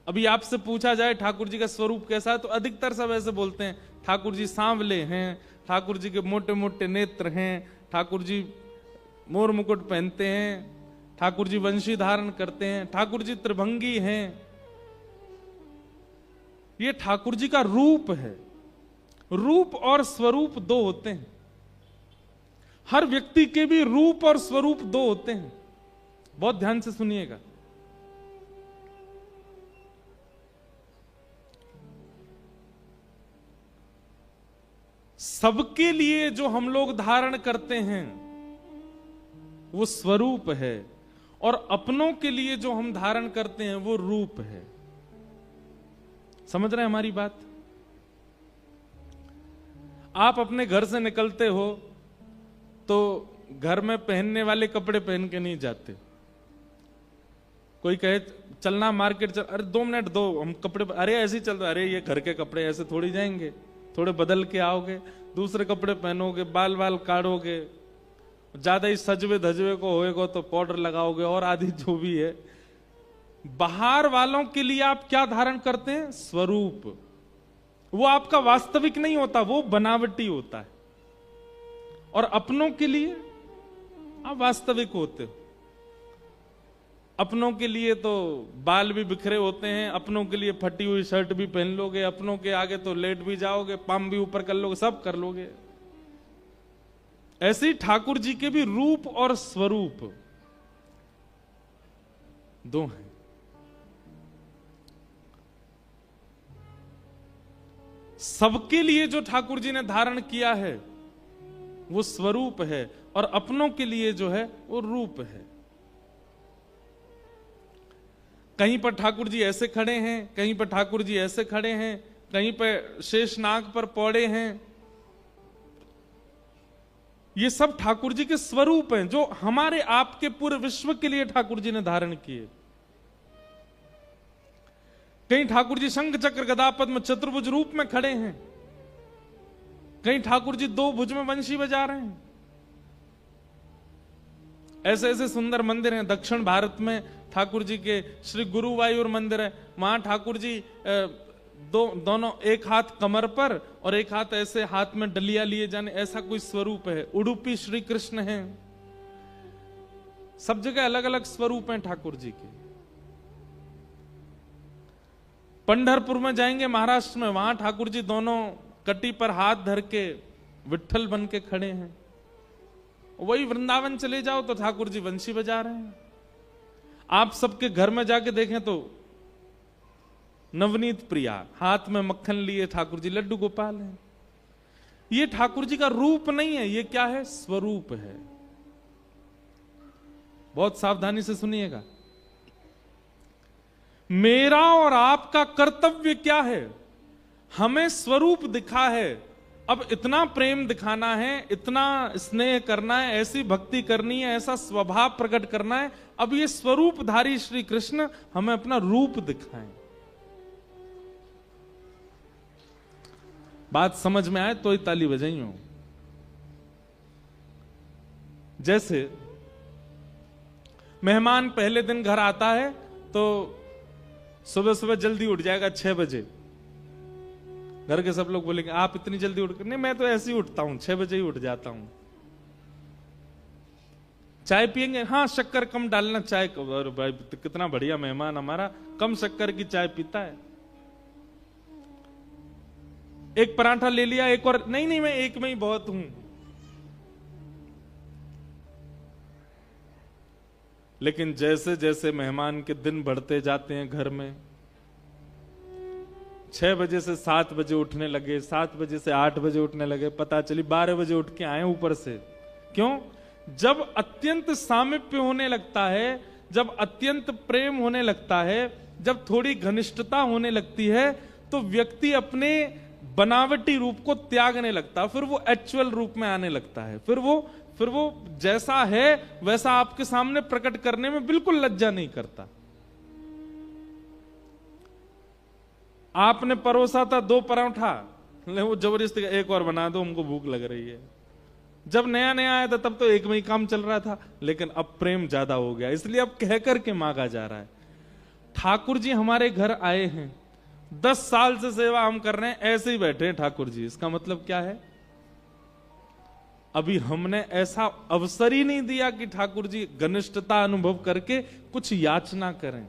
अभी आपसे पूछा जाए ठाकुर जी का स्वरूप कैसा है, तो अधिकतर सब ऐसे बोलते हैं ठाकुर जी सांवले हैं, ठाकुर जी के मोटे मोटे नेत्र हैं, ठाकुर जी मोर मुकुट पहनते हैं, ठाकुर जी वंशी धारण करते हैं, ठाकुर जी त्रिभंगी हैं। ये ठाकुर जी का रूप है। रूप और स्वरूप दो होते हैं। हर व्यक्ति के भी रूप और स्वरूप दो होते हैं। बहुत ध्यान से सुनिएगा। सबके लिए जो हम लोग धारण करते हैं वो स्वरूप है, और अपनों के लिए जो हम धारण करते हैं वो रूप है। समझ रहे हैं हमारी बात? आप अपने घर से निकलते हो तो घर में पहनने वाले कपड़े पहन के नहीं जाते। कोई कहे चलना मार्केट चल, अरे 2 मिनट दो, हम कपड़े, अरे ऐसे ही चल रहा, अरे ये घर के कपड़े ऐसे थोड़ी जाएंगे, थोड़े बदल के आओगे, दूसरे कपड़े पहनोगे, बाल बाल काटोगे, ज्यादा ही सजवे धजवे को होएगा तो पाउडर लगाओगे और आदि जो भी है। बाहर वालों के लिए आप क्या धारण करते हैं? स्वरूप। वो आपका वास्तविक नहीं होता, वो बनावटी होता है। और अपनों के लिए आप वास्तविक होते हो। अपनों के लिए तो बाल भी बिखरे होते हैं, अपनों के लिए फटी हुई शर्ट भी पहन लोगे, अपनों के आगे तो लेट भी जाओगे, पाम भी ऊपर कर लोगे, सब कर लोगे। ऐसे ही ठाकुर जी के भी रूप और स्वरूप दो हैं। सबके लिए जो ठाकुर जी ने धारण किया है वो स्वरूप है, और अपनों के लिए जो है वो रूप है। कहीं पर ठाकुर जी ऐसे खड़े हैं, कहीं पर ठाकुर जी ऐसे खड़े हैं, कहीं पर शेषनाग पर पौड़े हैं। ये सब ठाकुर जी के स्वरूप हैं जो हमारे आपके पूरे विश्व के लिए ठाकुर जी ने धारण किए। कहीं ठाकुर जी शंख चक्र गदा पद्म चतुर्भुज रूप में खड़े हैं, कहीं ठाकुर जी 2 भुज में वंशी बजा रहे हैं। ऐसे ऐसे सुंदर मंदिर हैं। दक्षिण भारत में ठाकुर जी के श्री गुरुवायूर मंदिर है, वहां ठाकुर जी दोनों, एक हाथ कमर पर और एक हाथ ऐसे हाथ में डलिया लिए जाने, ऐसा कोई स्वरूप है। उडुपी श्री कृष्ण हैं। सब जगह अलग अलग स्वरूप हैं ठाकुर जी के। पंढरपुर में जाएंगे महाराष्ट्र में, वहां ठाकुर जी दोनों कटी पर हाथ धर के विट्ठल बन के खड़े हैं। वही वृंदावन चले जाओ तो ठाकुर जी वंशी बजा रहे हैं। आप सबके घर में जाके देखें तो नवनीत प्रिया हाथ में मक्खन लिए ठाकुर जी लड्डू गोपाल हैं। ये ठाकुर जी का रूप नहीं है, ये क्या है? स्वरूप है। बहुत सावधानी से सुनिएगा। मेरा और आपका कर्तव्य क्या है? हमें स्वरूप दिखा है, अब इतना प्रेम दिखाना है, इतना स्नेह करना है, ऐसी भक्ति करनी है, ऐसा स्वभाव प्रकट करना है। अब ये स्वरूपधारी श्री कृष्ण हमें अपना रूप दिखाएं। बात समझ में आए तो ही ताली बजाई हो। जैसे मेहमान पहले दिन घर आता है तो सुबह सुबह जल्दी उठ जाएगा 6 बजे। घर के सब लोग बोलेंगे आप इतनी जल्दी उठ कर? नहीं, मैं तो ऐसे ही उठता हूं, 6 बजे ही उठ जाता हूं। चाय पियेंगे? हाँ, शक्कर कम डालना चाय। और भाई कितना बढ़िया मेहमान हमारा, कम शक्कर की चाय पीता है। एक पराठा ले लिया, एक और? नहीं नहीं, मैं एक में ही बहुत हूं। लेकिन जैसे जैसे मेहमान के दिन बढ़ते जाते हैं घर में, 6 बजे से 7 बजे उठने लगे, 7 बजे से 8 बजे उठने लगे, पता चली 12 बजे उठ के आए ऊपर से। क्यों? जब अत्यंत सामीप्य होने लगता है, जब अत्यंत प्रेम होने लगता है, जब थोड़ी घनिष्ठता होने लगती है, तो व्यक्ति अपने बनावटी रूप को त्यागने लगता है। फिर वो एक्चुअल रूप में आने लगता है। फिर वो जैसा है वैसा आपके सामने प्रकट करने में बिल्कुल लज्जा नहीं करता। आपने परोसा था 2 पराठा, वो जबरदस्ती एक और बना दो, हमको भूख लग रही है। जब नया नया आया था तब तो एक में ही काम चल रहा था, लेकिन अब प्रेम ज्यादा हो गया, इसलिए अब कह करके मांगा जा रहा है। ठाकुर जी हमारे घर आए हैं, 10 साल से सेवा हम कर रहे हैं, ऐसे ही बैठे हैं ठाकुर जी। इसका मतलब क्या है? अभी हमने ऐसा अवसर ही नहीं दिया कि ठाकुर जी घनिष्ठता अनुभव करके कुछ याचना करें।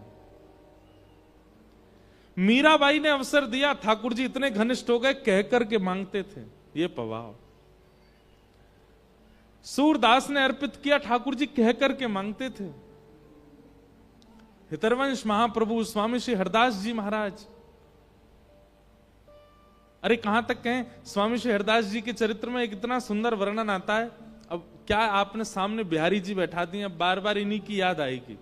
मीराबाई ने अवसर दिया, ठाकुर जी इतने घनिष्ठ हो गए, कह करके मांगते थे, ये पवाव। सूरदास ने अर्पित किया, ठाकुर जी कह करके मांगते थे। हितरवंश महाप्रभु स्वामी श्री हरदास जी महाराज, अरे कहां तक कहें, स्वामी श्री हरदास जी के चरित्र में एक इतना सुंदर वर्णन आता है। अब क्या आपने सामने बिहारी जी बैठा दिए, अब बार बार इन्हीं की याद आएगी।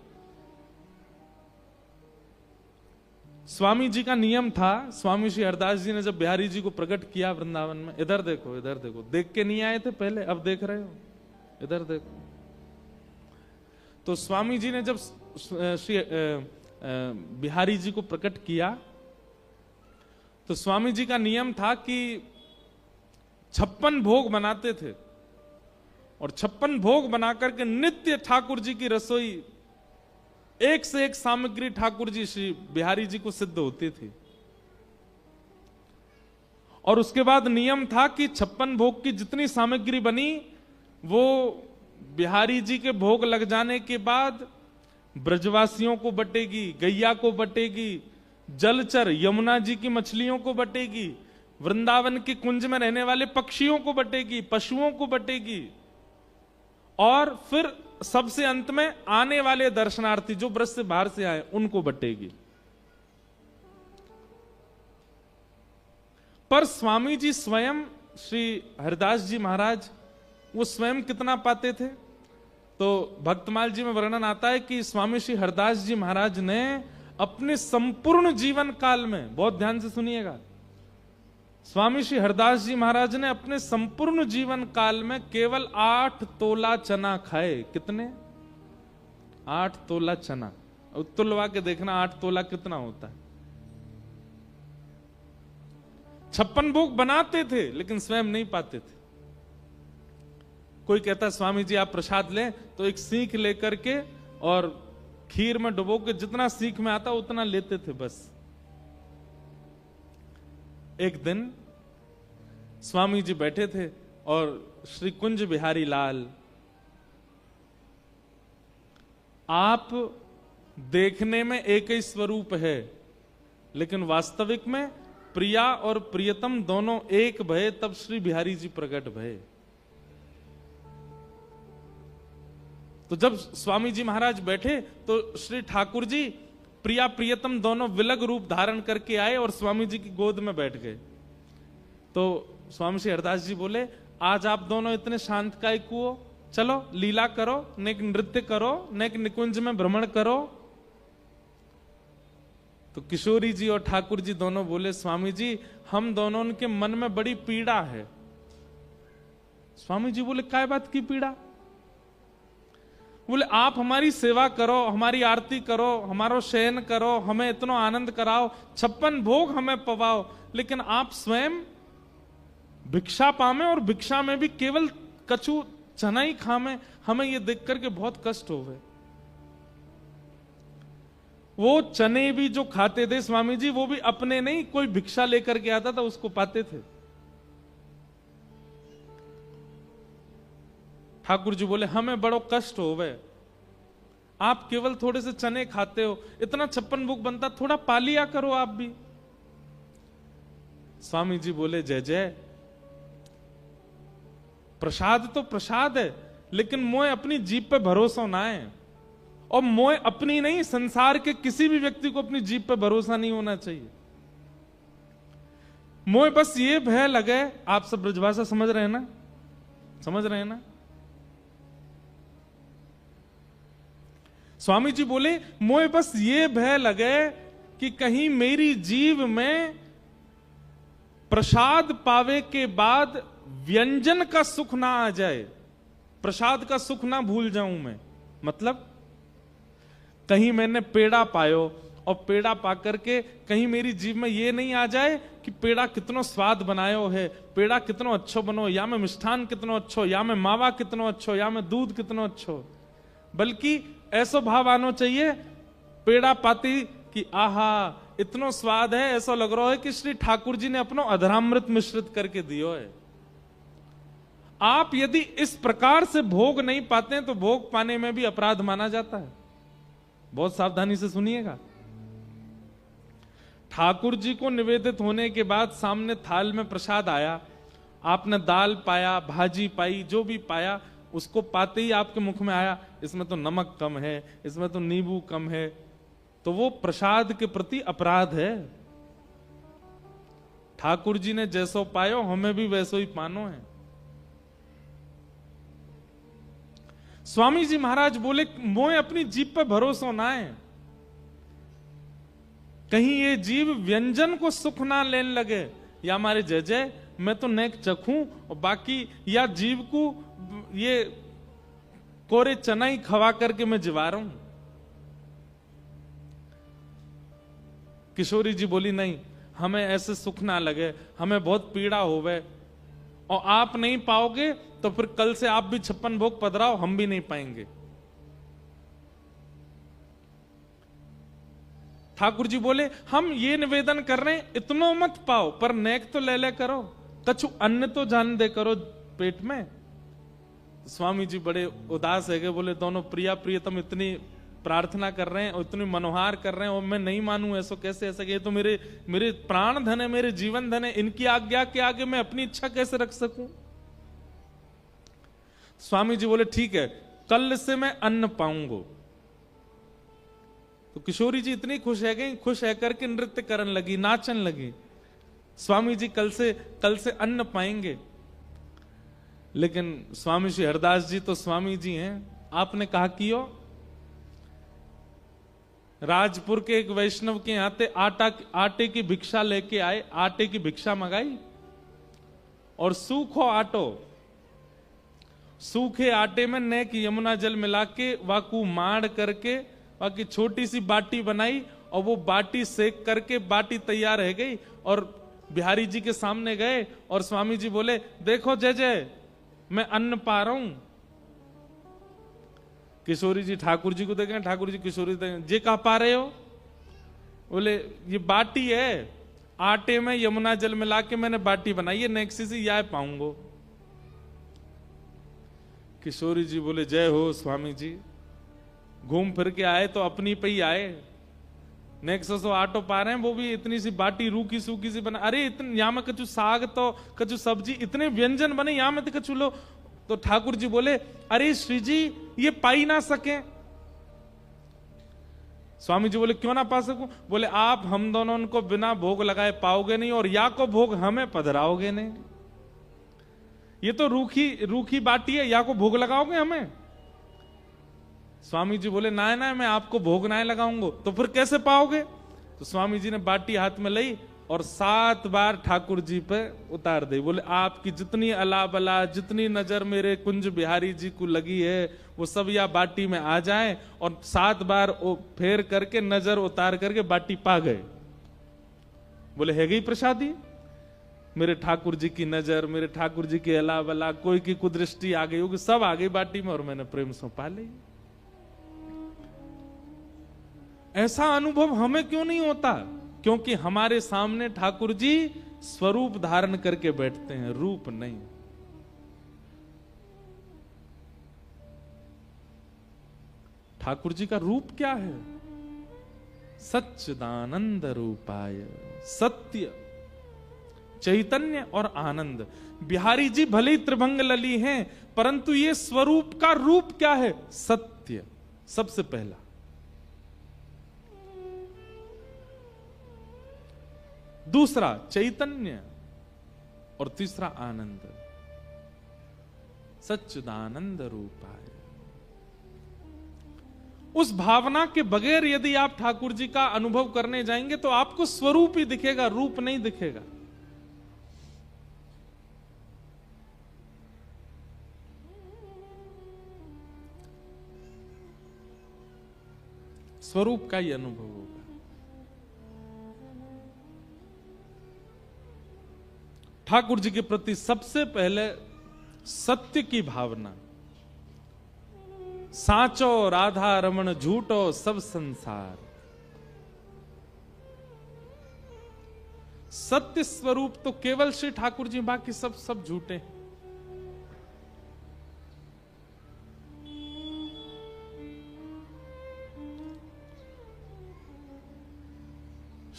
स्वामी जी का नियम था, स्वामी श्री हरदास जी ने जब बिहारी जी को प्रकट किया वृंदावन में, इधर देखो इधर देखो, देख के नहीं आए थे पहले, अब देख रहे हो, इधर देखो। तो स्वामी जी ने जब श्री बिहारी जी को प्रकट किया, तो स्वामी जी का नियम था कि 56 भोग बनाते थे, और 56 भोग बनाकर के नित्य ठाकुर जी की रसोई, एक से एक सामग्री ठाकुर जी श्री बिहारी जी को सिद्ध होती थी। और उसके बाद नियम था कि 56 भोग की जितनी सामग्री बनी, वो बिहारी जी के भोग लग जाने के बाद ब्रजवासियों को बटेगी, गैया को बटेगी, जलचर यमुना जी की मछलियों को बटेगी, वृंदावन के कुंज में रहने वाले पक्षियों को बटेगी, पशुओं को बटेगी, और फिर सबसे अंत में आने वाले दर्शनार्थी जो ब्रज से बाहर से आए उनको बटेगी। पर स्वामी जी स्वयं श्री हरदास जी महाराज वो स्वयं कितना पाते थे? तो भक्तमाल जी में वर्णन आता है कि स्वामी श्री हरदास जी महाराज ने अपने संपूर्ण जीवन काल में, बहुत ध्यान से सुनिएगा, स्वामी श्री हरदास जी महाराज ने अपने संपूर्ण जीवन काल में केवल 8 तोला चना खाए। कितने? 8 तोला चना। तुलवा के देखना 8 तोला कितना होता है। 56 भोग बनाते थे लेकिन स्वयं नहीं पाते थे। कोई कहता स्वामी जी आप प्रसाद लें, तो एक सीख लेकर के और खीर में डुबो के जितना सीख में आता उतना लेते थे बस। एक दिन स्वामी जी बैठे थे और श्री कुंज बिहारी लाल, आप देखने में एक ही स्वरूप है, लेकिन वास्तविक में प्रिया और प्रियतम दोनों एक भय, तब श्री बिहारी जी प्रकट भय। तो जब स्वामी जी महाराज बैठे तो श्री ठाकुर जी प्रिया प्रियतम दोनों विलग रूप धारण करके आए और स्वामी जी की गोद में बैठ गए। तो स्वामी श्री हरदास जी बोले, आज आप दोनों इतने शांत काय कुओ, चलो लीला करो, नेक नृत्य करो, नेक निकुंज में भ्रमण करो। तो किशोरी जी और ठाकुर जी दोनों बोले, स्वामी जी हम दोनों के मन में बड़ी पीड़ा है। स्वामी जी बोले, काय बात की पीड़ा? बोले, आप हमारी सेवा करो, हमारी आरती करो, हमारो शयन करो, हमें इतना आनंद कराओ, 56 भोग हमें पवाओ, लेकिन आप स्वयं भिक्षा पामे और भिक्षा में भी केवल कछु चना ही खामे। हमें ये देख करके बहुत कष्ट हो गए। वो चने भी जो खाते थे स्वामी जी, वो भी अपने नहीं, कोई भिक्षा लेकर के आता था उसको पाते थे। ठाकुर जी बोले, हमें बड़ो कष्ट हो गए, आप केवल थोड़े से चने खाते हो, इतना 56 भोग बनता, थोड़ा पा लिया करो आप भी। स्वामी जी बोले, जय जय, प्रसाद तो प्रसाद है, लेकिन मोए अपनी जीभ पे भरोसा ना है, और मोए अपनी नहीं, संसार के किसी भी व्यक्ति को अपनी जीभ पे भरोसा नहीं होना चाहिए। मोए बस ये भय लगे, आप सब ब्रजभाषा समझ रहे हैं ना? समझ रहे हैं ना? स्वामी जी बोले, मोए बस ये भय लगे कि कहीं मेरी जीव में प्रसाद पावे के बाद व्यंजन का सुख ना आ जाए, प्रसाद का सुख ना भूल जाऊं मैं। मतलब कहीं मैंने पेड़ा पायो और पेड़ा पाकर के कहीं मेरी जीव में ये नहीं आ जाए कि पेड़ा कितनो स्वाद बनायो है, पेड़ा कितनो अच्छो बनो, या में मिष्ठान कितनो अच्छो, या में मावा कितनो अच्छो, या में दूध कितनो अच्छो, बल्कि ऐसा भाव आना चाहिए पेड़ा पाती कि आहा इतना स्वाद है, ऐसा लग रहा है कि श्री ठाकुर जी ने अपनो अधरामृत मिश्रित करके दियो है। आप यदि इस प्रकार से भोग नहीं पाते हैं तो भोग पाने में भी अपराध माना जाता है। बहुत सावधानी से सुनिएगा। ठाकुर जी को निवेदित होने के बाद सामने थाल में प्रसाद आया, आपने दाल पाया, भाजी पाई, जो भी पाया, उसको पाते ही आपके मुख में आया इसमें तो नमक कम है, इसमें तो नींबू कम है, तो वो प्रसाद के प्रति अपराध है। ठाकुर जी ने जैसो पायो हमें भी वैसो ही पानो है। स्वामी जी महाराज बोले मोए अपनी जीभ पे भरोसा ना है, कहीं ये जीव व्यंजन को सुख ना लेने लगे, या हमारे जय जय मैं तो नेक चखूं और बाकी, या जीव को ये कोरे चना ही खवा करके मैं जिवा रहा हूं। किशोरी जी बोली नहीं, हमें ऐसे सुख ना लगे, हमें बहुत पीड़ा होवे, और आप नहीं पाओगे तो फिर कल से आप भी 56 भोग पधराओ, हम भी नहीं पाएंगे। ठाकुर जी बोले हम ये निवेदन कर रहे हैं, इतना मत पाओ पर नेक तो ले ले करो, कछु अन्न तो जान दे करो पेट में। स्वामी जी बड़े उदास है, बोले दोनों प्रिया प्रियतम इतनी प्रार्थना कर रहे हैं और इतनी मनोहार कर रहे हैं और मैं नहीं मानूं, ऐसा कैसे, ऐसा ये तो मेरे प्राण धन है, मेरे जीवन धन है, इनकी आज्ञा के आगे मैं अपनी इच्छा कैसे रख सकूं। स्वामी जी बोले ठीक है, कल से मैं अन्न पाऊंगा। तो किशोरी जी इतनी खुश है गई, खुश है करके नृत्य करने लगी, नाचन लगी। स्वामी जी कल से अन्न पाएंगे। लेकिन स्वामी श्री हरदास जी तो स्वामी जी हैं, आपने कहा कियो, राजपुर के एक वैष्णव के यहाँ आटे की भिक्षा लेके आए, आटे की भिक्षा मंगाई और सूखे आटे में नेक यमुना जल मिला के वाकू माड़ करके बाकी छोटी सी बाटी बनाई और वो बाटी सेक करके बाटी तैयार रह गई। और बिहारी जी के सामने गए और स्वामी जी बोले देखो जय जय मैं अन्न पा रहा हूं। किशोरी जी ठाकुर जी को देखें, ठाकुर जी किशोरी देखें, जे कहा पा रहे हो? बोले ये बाटी है, आटे में यमुना जल मिला के मैंने बाटी बनाई है, नेक्सी से यह पाऊंगा। किशोरी जी बोले जय हो स्वामी जी, घूम फिर के आए तो अपनी पे ही आए, नेक्सो सो आटो पा रहे हैं, वो भी इतनी सी बाटी रूखी सूखी सी बना। अरे इतने यहाँ में कछु साग तो कछु सब्जी, इतने व्यंजन बने यहाँ में तो कछु लो। तो ठाकुर जी बोले अरे श्री जी ये पाई ना सके। स्वामी जी बोले क्यों ना पा सकूं? बोले आप हम दोनों उनको बिना भोग लगाए पाओगे नहीं और या को भोग हमें पधराओगे नहीं। ये तो रूखी बाटी है, या को भोग लगाओगे हमें? स्वामी जी बोले ना ना मैं आपको भोग ना लगाऊंगा। तो फिर कैसे पाओगे? तो स्वामी जी ने बाटी हाथ में ली और 7 बार ठाकुर जी पे उतार दी। बोले आपकी जितनी अला जितनी नजर मेरे कुंज बिहारी जी को लगी है वो सब या बाटी में आ जाए, और 7 बार फेर करके नजर उतार करके बाटी पा गए। बोले है गई प्रसादी, मेरे ठाकुर जी की नजर, मेरे ठाकुर जी की अला कोई की कुदृष्टि आ गई होगी, सब आ गई बाटी में और मैंने प्रेम से पा ली। ऐसा अनुभव हमें क्यों नहीं होता? क्योंकि हमारे सामने ठाकुर जी स्वरूप धारण करके बैठते हैं, रूप नहीं। ठाकुर जी का रूप क्या है? सच्चिदानंद रूपाय, सत्य चैतन्य और आनंद। बिहारी जी भले ही त्रिभंग लली हैं, परंतु ये स्वरूप का रूप क्या है? सत्य सबसे पहला। दूसरा चैतन्य और तीसरा आनंद। सच्चिदानंद रूपाय। उस भावना के बगैर यदि आप ठाकुर जी का अनुभव करने जाएंगे तो आपको स्वरूप ही दिखेगा, रूप नहीं दिखेगा। स्वरूप का ही अनुभव होगा। ठाकुर जी के प्रति सबसे पहले सत्य की भावना। साचो राधा रमण झूठो सब संसार। सत्य स्वरूप तो केवल श्री ठाकुर जी, बाकी सब झूठे।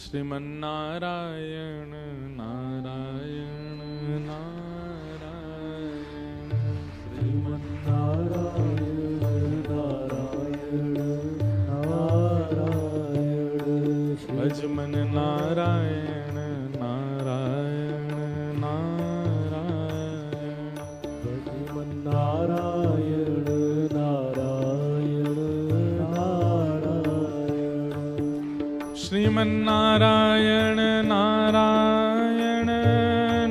श्रीमन्नारायण नारायण नारायण, श्रीमन्नारायण नारायण नारायण, भजमन नारायण नारायण नारायण, भजमन नारायण नारायण नारायण, श्रीमन्नारायण नारायण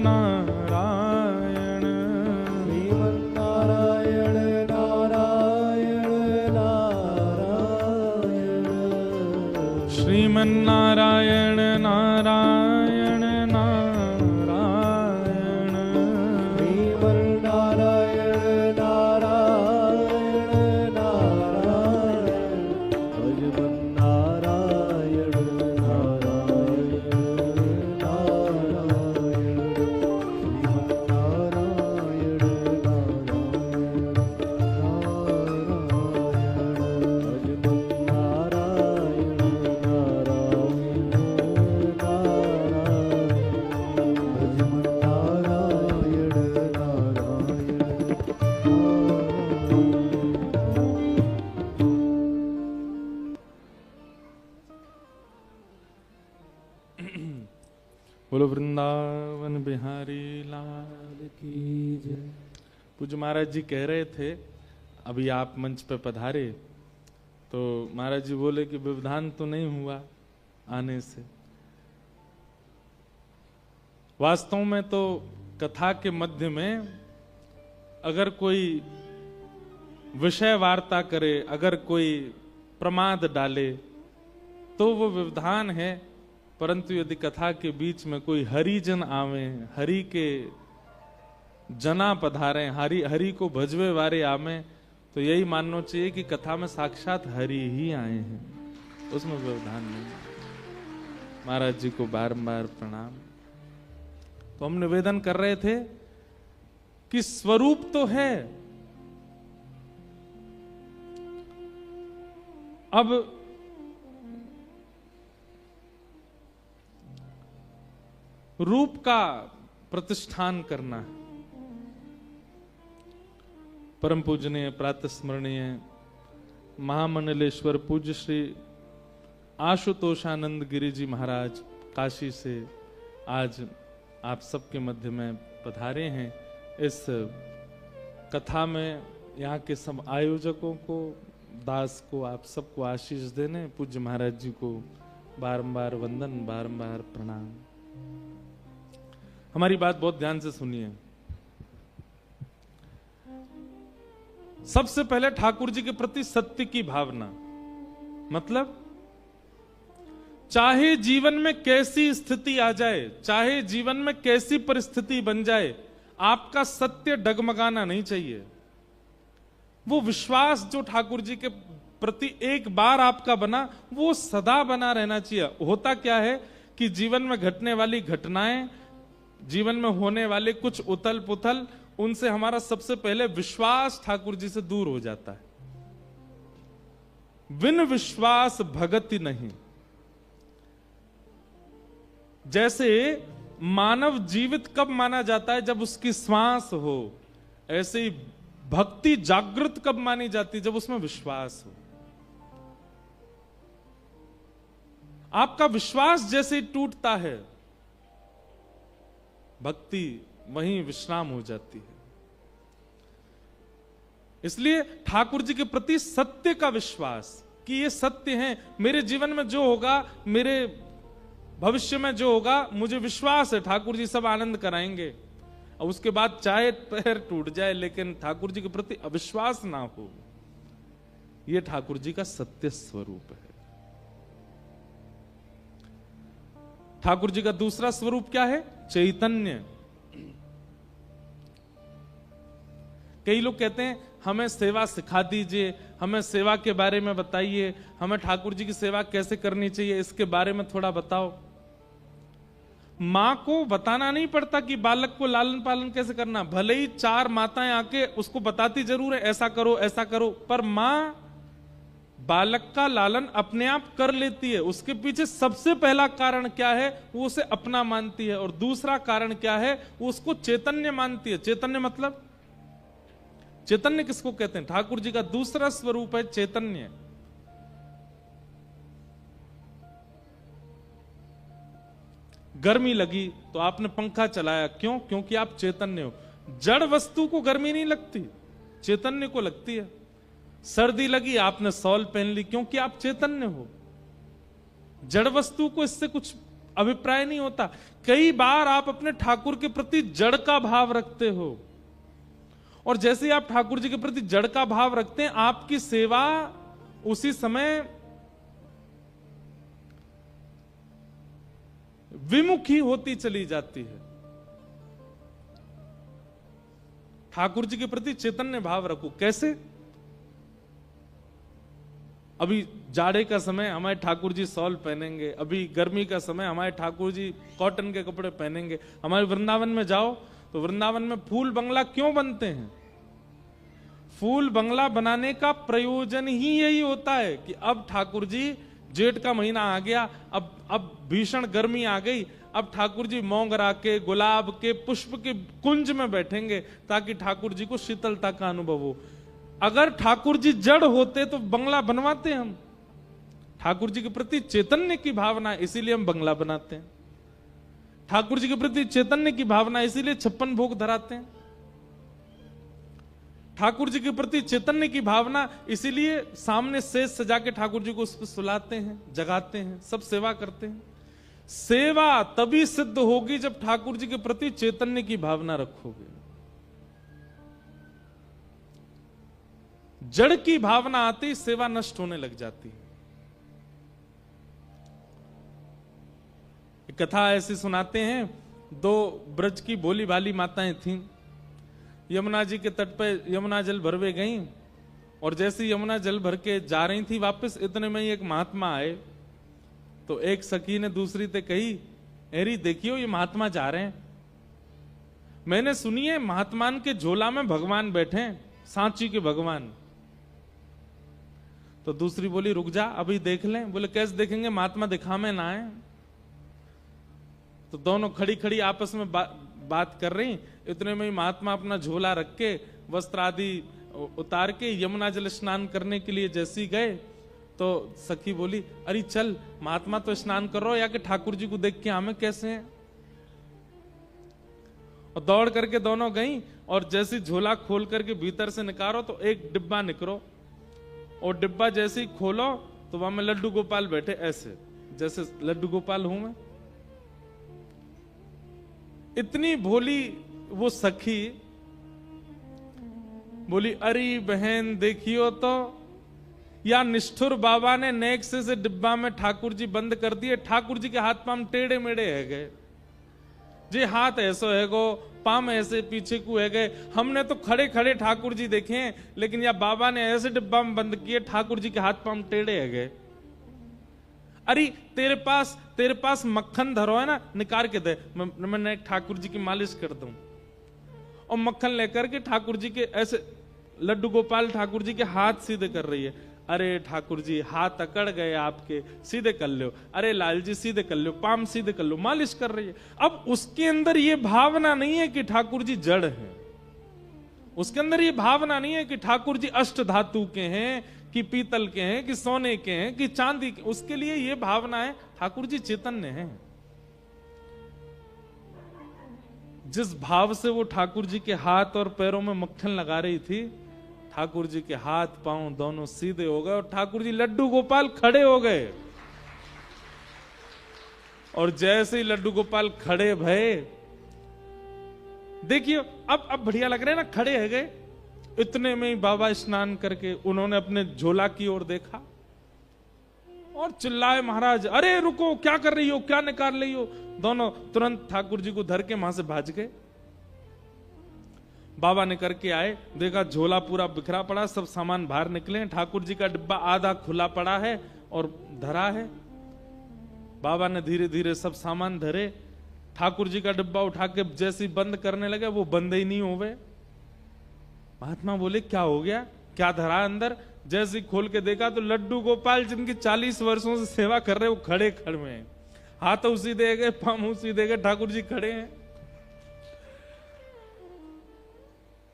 नारायण, श्रीमन्नारायण नारायण नारायण, श्रीमन्नारायण नारायण नारायण, श्रीमन्नारायण नारायण नारायण, भजमन्नारायण बोलो वृंदावन बिहारी लाल की जय। पूज्य महाराज जी कह रहे थे, अभी आप मंच पे पधारे तो महाराज जी बोले कि व्यवधान तो नहीं हुआ आने से। वास्तव में तो कथा के मध्य में अगर कोई विषय वार्ता करे, अगर कोई प्रमाद डाले तो वो व्यवधान है, परंतु यदि कथा के बीच में कोई हरिजन आवे, हरि के जना पधारे, हरि को भजवे वारे आवे, तो यही मानना चाहिए कि कथा में साक्षात हरि ही आए हैं, उसमें व्यवधान नहीं। महाराज जी को बारंबार प्रणाम। तो हम निवेदन कर रहे थे कि स्वरूप तो है, अब रूप का प्रतिष्ठान करना है। परम पूजनीय प्रातः स्मरणीय महामंडलेश्वर पूज्य श्री आशुतोषानंद गिरि जी महाराज काशी से आज आप सबके मध्य में पधारे हैं। इस कथा में यहाँ के सब आयोजकों को, दास को, आप सबको आशीष देने, पूज्य महाराज जी को बारंबार वंदन, बारंबार प्रणाम। हमारी बात बहुत ध्यान से सुनिए। सबसे पहले ठाकुर जी के प्रति सत्य की भावना, मतलब चाहे जीवन में कैसी स्थिति आ जाए, चाहे जीवन में कैसी परिस्थिति बन जाए, आपका सत्य डगमगाना नहीं चाहिए। वो विश्वास जो ठाकुर जी के प्रति एक बार आपका बना, वो सदा बना रहना चाहिए। होता क्या है कि जीवन में घटने वाली घटनाएं, जीवन में होने वाले कुछ उथल पुथल, उनसे हमारा सबसे पहले विश्वास ठाकुर जी से दूर हो जाता है। बिन विश्वास भगति नहीं। जैसे मानव जीवित कब माना जाता है? जब उसकी श्वास हो। ऐसे ही भक्ति जागृत कब मानी जाती? जब उसमें विश्वास हो। आपका विश्वास जैसे टूटता है, भक्ति वहीं विश्राम हो जाती है। इसलिए ठाकुर जी के प्रति सत्य का विश्वास कि ये सत्य है, मेरे जीवन में जो होगा, मेरे भविष्य में जो होगा, मुझे विश्वास है ठाकुर जी सब आनंद कराएंगे। और उसके बाद चाहे पैर टूट जाए, लेकिन ठाकुर जी के प्रति अविश्वास ना हो, यह ठाकुर जी का सत्य स्वरूप है। ठाकुर जी का दूसरा स्वरूप क्या है? चैतन्य। कई लोग कहते हैं हमें सेवा सिखा दीजिए, हमें सेवा के बारे में बताइए, हमें ठाकुर जी की सेवा कैसे करनी चाहिए इसके बारे में थोड़ा बताओ। मां को बताना नहीं पड़ता कि बालक को लालन पालन कैसे करना, भले ही 4 माताएं आके उसको बताती जरूर है ऐसा करो, पर मां बालक का लालन अपने आप कर लेती है। उसके पीछे सबसे पहला कारण क्या है, वो उसे अपना मानती है, और दूसरा कारण क्या है, वो उसको चैतन्य मानती है। चैतन्य मतलब, चैतन्य किसको कहते हैं? ठाकुर जी का दूसरा स्वरूप है चैतन्य। गर्मी लगी तो आपने पंखा चलाया, क्यों? क्योंकि आप चैतन्य हो। जड़ वस्तु को गर्मी नहीं लगती, चैतन्य को लगती है। सर्दी लगी, आपने शॉल पहन ली, क्योंकि आप चैतन्य हो। जड़ वस्तु को इससे कुछ अभिप्राय नहीं होता। कई बार आप अपने ठाकुर के प्रति जड़ का भाव रखते हो, और जैसे ही आप ठाकुर जी के प्रति जड़ का भाव रखते हैं, आपकी सेवा उसी समय विमुखी होती चली जाती है। ठाकुर जी के प्रति चैतन्य भाव रखो। कैसे? अभी जाड़े का समय हमारे ठाकुर जी शॉल पहनेंगे, अभी गर्मी का समय हमारे ठाकुर जी कॉटन के कपड़े पहनेंगे। हमारे वृंदावन में जाओ तो वृंदावन में फूल बंगला क्यों बनते हैं? फूल बंगला बनाने का प्रयोजन ही यही होता है कि अब ठाकुर जी, जेठ का महीना आ गया, अब भीषण गर्मी आ गई, अब ठाकुर जी मोगरा के, गुलाब के, पुष्प के कुंज में बैठेंगे ताकि ठाकुर जी को शीतलता का अनुभव हो। अगर ठाकुर जी जड़ होते तो बंगला बनवाते हम। ठाकुर जी के प्रति चैतन्य की भावना, इसीलिए हम बंगला बनाते हैं। ठाकुर जी के प्रति चैतन्य की भावना, इसीलिए 56 भोग धराते हैं। ठाकुर जी के प्रति चैतन्य की भावना, इसीलिए सामने सेज सजा के ठाकुर जी को उस पर सुलाते हैं, जगाते हैं, सब सेवा करते हैं। सेवा तभी सिद्ध होगी जब ठाकुर जी के प्रति चैतन्य की भावना रखोगे। जड़ की भावना आती, सेवा नष्ट होने लग जाती है। एक कथा ऐसी सुनाते हैं, 2 ब्रज की भोली भाली माताएं थीं। यमुना जी के तट पे यमुना जल भरवे गईं, और जैसे यमुना जल भर के जा रही थी वापस, इतने में ही एक महात्मा आए। तो एक सखी ने दूसरी से कही, एरी देखियो ये महात्मा जा रहे हैं, मैंने सुनी है महात्मान के झोला में भगवान बैठे हैं, सांची के भगवान। तो दूसरी बोली रुक जा अभी देख लें। बोले कैसे देखेंगे, महात्मा दिखा में ना आए। तो दोनों खड़ी खड़ी आपस में बात कर रही। इतने में महात्मा अपना झोला रख के, वस्त्र आदि उतार के यमुना जल स्नान करने के लिए जैसे ही गए, तो सखी बोली अरे चल, महात्मा तो स्नान कर रहा हो, या कि ठाकुर जी को देख के हमें कैसे हैं। और दौड़ करके दोनों गई, और जैसे झोला खोल करके भीतर से निकालो तो एक डिब्बा निकलो, और डिब्बा जैसे ही खोलो तो वहां में लड्डू गोपाल बैठे, ऐसे जैसे लड्डू गोपाल हूं मैं। इतनी भोली वो सखी बोली अरे बहन देखियो तो, या निष्ठुर बाबा ने नेक से डिब्बा में ठाकुर जी बंद कर दिए। ठाकुर जी के हाथ पाम टेढ़े मेढ़े है गए जी, हाथ ऐसो है गो, पाम ऐसे पीछे को है गए। हमने तो खड़े खड़े ठाकुर जी देखे हैं, लेकिन या बाबा ने ऐसे डिब्बा में बंद किए, ठाकुर जी के हाथ पाम टेढ़े है गए। अरे तेरे पास मक्खन धरो है ना, निकाल के दे, मैं ठाकुर जी की मालिश कर दूं। और मक्खन लेकर के ठाकुर जी के ऐसे, लड्डू गोपाल ठाकुर जी के हाथ सीधे कर रही है। अरे ठाकुर जी हाथ अकड़ गए आपके, सीधे कर लो। अरे लाल जी सीधे कर लो, पाम सीधे कर लो, मालिश कर रही है। अब उसके अंदर ये भावना नहीं है कि ठाकुर जी जड़ है, उसके अंदर ये भावना नहीं है कि ठाकुर जी अष्ट धातु के हैं, कि पीतल के हैं, कि सोने के हैं, कि चांदी के। उसके लिए ये भावना है ठाकुर जी चैतन्य हैं। जिस भाव से वो ठाकुर जी के हाथ और पैरों में मक्खन लगा रही थी, ठाकुर जी के हाथ पांव दोनों सीधे हो गए, और ठाकुर जी लड्डू गोपाल खड़े हो गए। और जैसे ही लड्डू गोपाल खड़े भये, देखिए अब बढ़िया लग रहे हैं ना, खड़े है गए। इतने में ही बाबा स्नान करके उन्होंने अपने झोला की ओर देखा और चिल्लाए, महाराज अरे रुको, क्या कर रही हो, क्या निकाल रही हो। दोनों तुरंत ठाकुर जी को धर के वहां से भाज गए। बाबा ने करके आए, देखा झोला पूरा बिखरा पड़ा, सब सामान बाहर निकले। ठाकुर जी का डिब्बा आधा खुला पड़ा है और धरा है। बाबा ने धीरे धीरे सब सामान धरे, ठाकुर जी का डिब्बा उठा के जैसे ही बंद करने लगे वो बंद ही नहीं हो गए। महात्मा बोले क्या हो गया, क्या धरा अंदर? जैसे ही खोल के देखा तो लड्डू गोपाल जिनकी 40 वर्षों से सेवा कर रहे वो खड़े खड़े हैं, हाथ उसी दे गए, पाम उसी दे गए, ठाकुर जी खड़े हैं।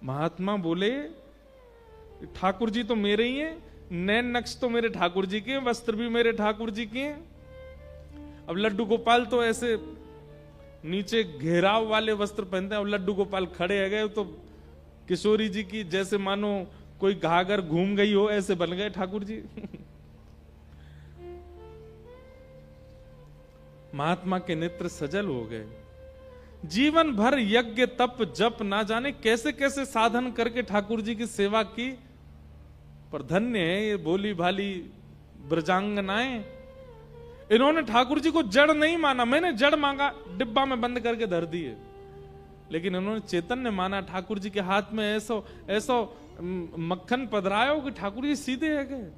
महात्मा बोले ठाकुर जी तो मेरे ही हैं, नैन नक्श तो मेरे ठाकुर जी के, वस्त्र भी मेरे ठाकुर जी के हैं। अब लड्डू गोपाल तो ऐसे नीचे घेराव वाले वस्त्र पहनते हैं, अब लड्डू गोपाल खड़े है गए तो किशोरी जी की जैसे मानो कोई घाघर घूम गई हो ऐसे बन गए ठाकुर जी। महात्मा के नेत्र सजल हो गए। जीवन भर यज्ञ तप जप ना जाने कैसे कैसे साधन करके ठाकुर जी की सेवा की, पर धन्य है ये भोली भाली ब्रजांगनाएं। इन्होंने ठाकुर जी को जड़ नहीं माना, मैंने जड़ मांगा डिब्बा में बंद करके धर दिए, लेकिन इन्होंने चैतन्य माना। ठाकुर जी के हाथ में ऐसो ऐसो मक्खन पधरायो कि ठाकुर जी सीधे है गए।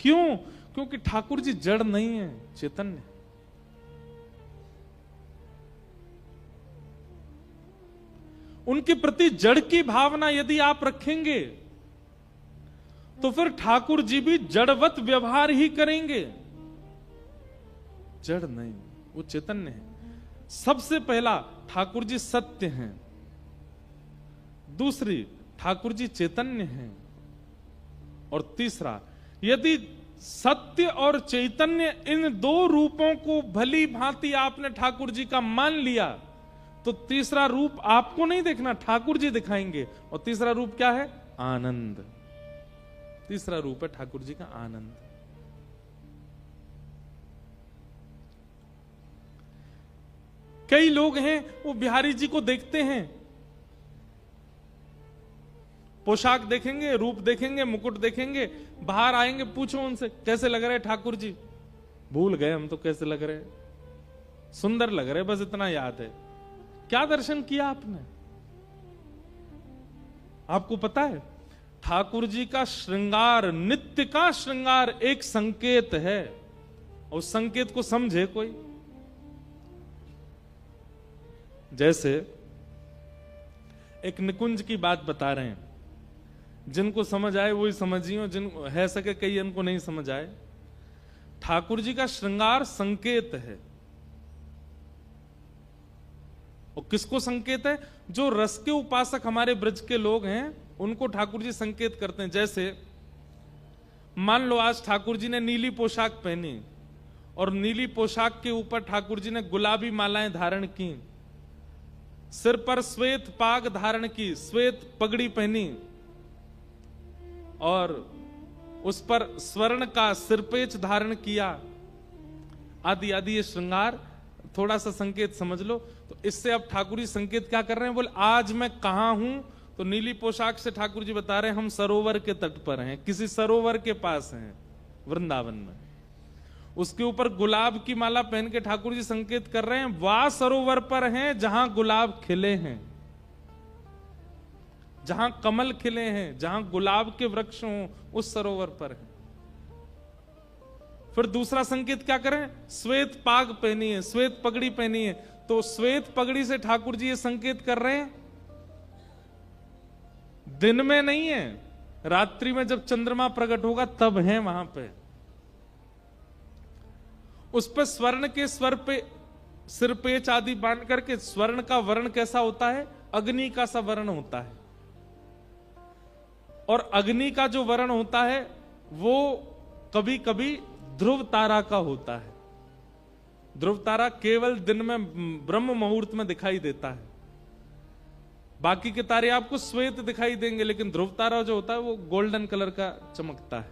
क्यों? क्योंकि ठाकुर जी जड़ नहीं है, चैतन्य। उनके प्रति जड़ की भावना यदि आप रखेंगे तो फिर ठाकुर जी भी जड़वत व्यवहार ही करेंगे। जड़ नहीं, वो चैतन्य है। सबसे पहला ठाकुर जी सत्य हैं, दूसरी ठाकुर जी चैतन्य हैं, और तीसरा यदि सत्य और चैतन्य इन दो रूपों को भली भांति आपने ठाकुर जी का मान लिया तो तीसरा रूप आपको नहीं देखना, ठाकुर जी दिखाएंगे। और तीसरा रूप क्या है? आनंद। तीसरा रूप है ठाकुर जी का आनंद। कई लोग हैं वो बिहारी जी को देखते हैं, पोशाक देखेंगे, रूप देखेंगे, मुकुट देखेंगे, बाहर आएंगे, पूछो उनसे कैसे लग रहे ठाकुर जी, भूल गए हम तो कैसे लग रहे, सुंदर लग रहे, बस इतना याद है। क्या दर्शन किया आपने? आपको पता है ठाकुर जी का श्रृंगार, नित्य का श्रृंगार एक संकेत है, और उस संकेत को समझे कोई। जैसे एक निकुंज की बात बता रहे हैं, जिनको समझ आए वही समझिए, जिन है सके कई इनको नहीं समझ आए। ठाकुर जी का श्रृंगार संकेत है, और किसको संकेत है? जो रस के उपासक हमारे ब्रज के लोग हैं उनको ठाकुर जी संकेत करते हैं। जैसे मान लो आज ठाकुर जी ने नीली पोशाक पहनी, और नीली पोशाक के ऊपर ठाकुर जी ने गुलाबी मालाएं धारण की, सिर पर श्वेत पाग धारण की, श्वेत पगड़ी पहनी, और उस पर स्वर्ण का सिरपेच धारण किया, आदि आदि ये श्रृंगार। थोड़ा सा संकेत समझ लो। तो इससे अब ठाकुर जी संकेत क्या कर रहे हैं? बोले आज मैं कहां हूं? तो नीली पोशाक से ठाकुर जी बता रहे हैं हम सरोवर के तट पर हैं, किसी सरोवर के पास हैं वृंदावन में। उसके ऊपर गुलाब की माला पहन के ठाकुर जी संकेत कर रहे हैं वह सरोवर पर हैं जहां गुलाब खिले हैं, जहां कमल खिले हैं, जहां गुलाब के वृक्ष हों, उस सरोवर पर है। फिर दूसरा संकेत क्या करें? श्वेत पाग पहनी है, श्वेत पगड़ी पहनी है, तो श्वेत पगड़ी से ठाकुर जी ये संकेत कर रहे हैं दिन में नहीं है, रात्रि में जब चंद्रमा प्रकट होगा तब है वहां पे। उस पर स्वर्ण के स्वर पे सिरपेच आदि बांध करके, स्वर्ण का वर्ण कैसा होता है? अग्नि का सा वर्ण होता है, और अग्नि का जो वर्ण होता है वो कभी कभी ध्रुव तारा का होता है। ध्रुव तारा केवल दिन में ब्रह्म मुहूर्त में दिखाई देता है, बाकी के तारे आपको श्वेत दिखाई देंगे, लेकिन ध्रुव तारा जो होता है वो गोल्डन कलर का चमकता है।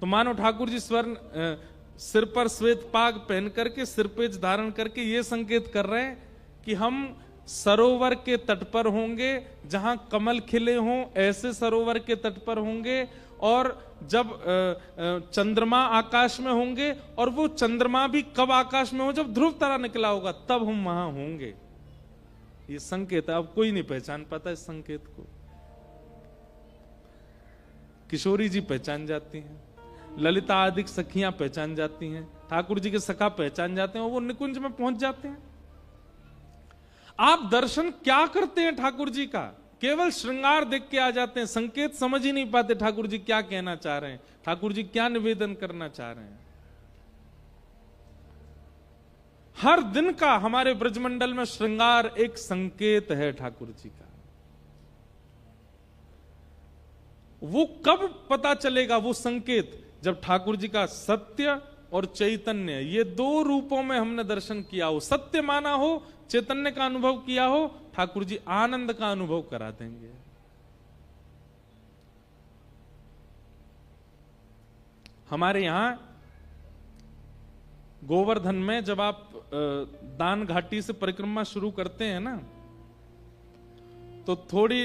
तो मानो ठाकुर जी स्वर्ण सिर पर श्वेत पाग पहन करके, सिरपेच धारण करके ये संकेत कर रहे हैं कि हम सरोवर के तट पर होंगे जहां कमल खिले हों, ऐसे सरोवर के तट पर होंगे, और जब चंद्रमा आकाश में होंगे, और वो चंद्रमा भी कब आकाश में हो? जब ध्रुव तारा निकला होगा तब हम वहां होंगे। ये संकेत है, अब कोई नहीं पहचान पाता इस संकेत को। किशोरी जी पहचान जाती हैं, ललिता आदि सखियां पहचान जाती हैं, ठाकुर जी के सखा पहचान जाते हैं, वो निकुंज में पहुंच जाते हैं। आप दर्शन क्या करते हैं ठाकुर जी का? केवल श्रृंगार देख के आ जाते हैं, संकेत समझ ही नहीं पाते ठाकुर जी क्या कहना चाह रहे हैं, ठाकुर जी क्या निवेदन करना चाह रहे हैं। हर दिन का हमारे ब्रजमंडल में श्रृंगार एक संकेत है ठाकुर जी का। वो कब पता चलेगा वो संकेत? जब ठाकुर जी का सत्य और चैतन्य, ये दो रूपों में हमने दर्शन किया हो, सत्य माना हो, चैतन्य का अनुभव किया हो, ठाकुर जी आनंद का अनुभव करा देंगे। हमारे यहां गोवर्धन में जब आप दान घाटी से परिक्रमा शुरू करते हैं ना, तो थोड़ी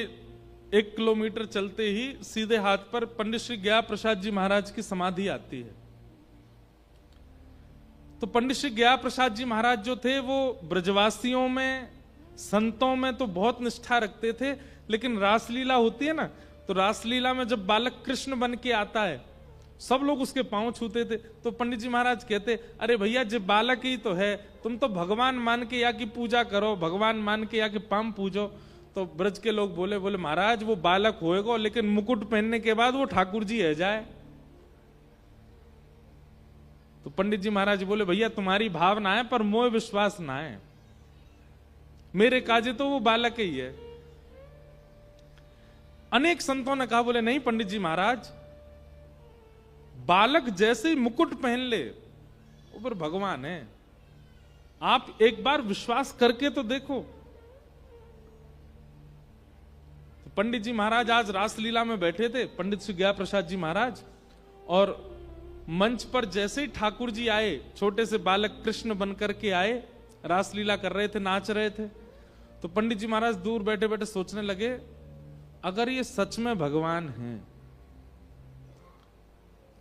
1 किलोमीटर चलते ही सीधे हाथ पर पंडित श्री गया प्रसाद जी महाराज की समाधि आती है। तो पंडित श्री गया प्रसाद जी महाराज जो थे वो ब्रजवासियों में, संतों में तो बहुत निष्ठा रखते थे, लेकिन रासलीला होती है ना, तो रासलीला में जब बालक कृष्ण बन के आता है, सब लोग उसके पांव छूते थे। तो पंडित जी महाराज कहते, अरे भैया जब बालक ही तो है, तुम तो भगवान मान के या की पूजा करो, भगवान मान के या के पांव पूजो। तो ब्रज के लोग बोले महाराज वो बालक होएगा, लेकिन मुकुट पहनने के बाद वो ठाकुर जी है जाए। तो पंडित जी महाराज बोले, भैया तुम्हारी भावना है पर मोह विश्वास ना है, मेरे काजे तो वो बालक ही है। अनेक संतों ने कहा, बोले नहीं पंडित जी महाराज, बालक जैसे ही मुकुट पहन ले वो पर भगवान है, आप एक बार विश्वास करके तो देखो। तो पंडित जी महाराज आज रासलीला में बैठे थे, पंडित श्री गया प्रसाद जी महाराज, और मंच पर जैसे ही ठाकुर जी आए, छोटे से बालक कृष्ण बनकर के आए, रासलीला कर रहे थे, नाच रहे थे। तो पंडित जी महाराज दूर बैठे बैठे सोचने लगे, अगर ये सच में भगवान हैं